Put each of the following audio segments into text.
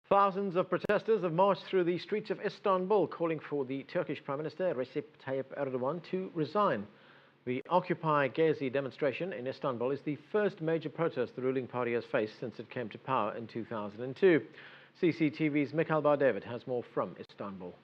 Thousands of protesters have marched through the streets of Istanbul calling for the Turkish Prime Minister Recep Tayyip Erdogan to resign. The Occupy Gezi demonstration in Istanbul is the first major protest the ruling party has faced since it came to power in 2002. CCTV's Michal Bardavid has more from Istanbul.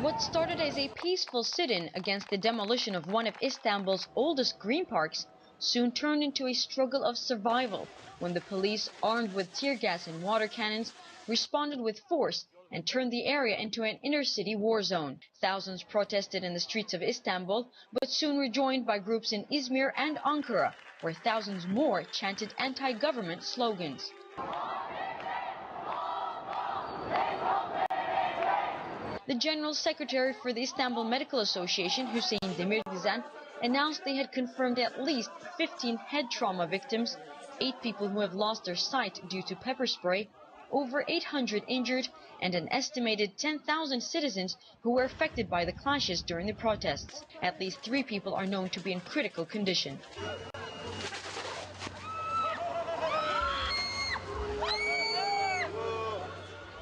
What started as a peaceful sit-in against the demolition of one of Istanbul's oldest green parks soon turned into a struggle of survival when the police, armed with tear gas and water cannons, responded with force and turned the area into an inner-city war zone. Thousands protested in the streets of Istanbul, but soon were joined by groups in Izmir and Ankara, where thousands more chanted anti-government slogans. The General Secretary for the Istanbul Medical Association, Hüseyin Demirdizen, announced they had confirmed at least 15 head trauma victims, 8 people who have lost their sight due to pepper spray, over 800 injured, and an estimated 10,000 citizens who were affected by the clashes during the protests. At least 3 people are known to be in critical condition.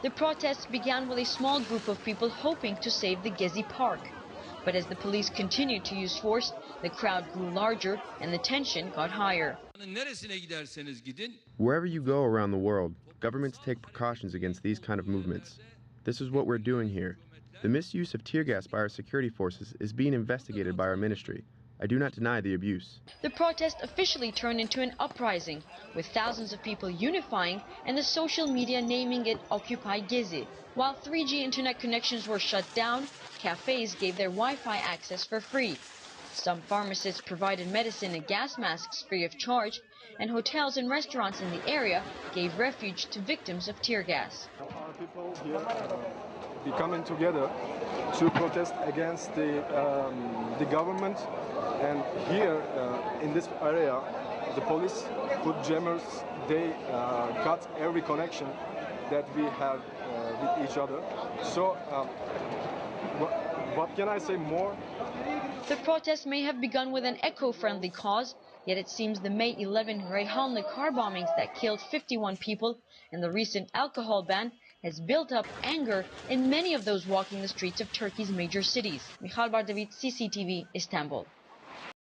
The protests began with a small group of people hoping to save the Gezi Park. But as the police continued to use force, the crowd grew larger and the tension got higher. Wherever you go around the world, governments take precautions against these kind of movements. This is what we're doing here. The misuse of tear gas by our security forces is being investigated by our ministry. I do not deny the abuse. The protest officially turned into an uprising, with thousands of people unifying and the social media naming it Occupy Gezi. While 3G internet connections were shut down, cafes gave their Wi-Fi access for free. Some pharmacists provided medicine and gas masks free of charge, and hotels and restaurants in the area gave refuge to victims of tear gas. Our people here be coming together to protest against the government, and here in this area the police put jammers. They cut every connection that we have with each other. So what can I say more? The protest may have begun with an eco-friendly cause, yet it seems the May 11 Reyhanlı car bombings that killed 51 people and the recent alcohol ban has built up anger in many of those walking the streets of Turkey's major cities. Michal Bardavid, CCTV, Istanbul.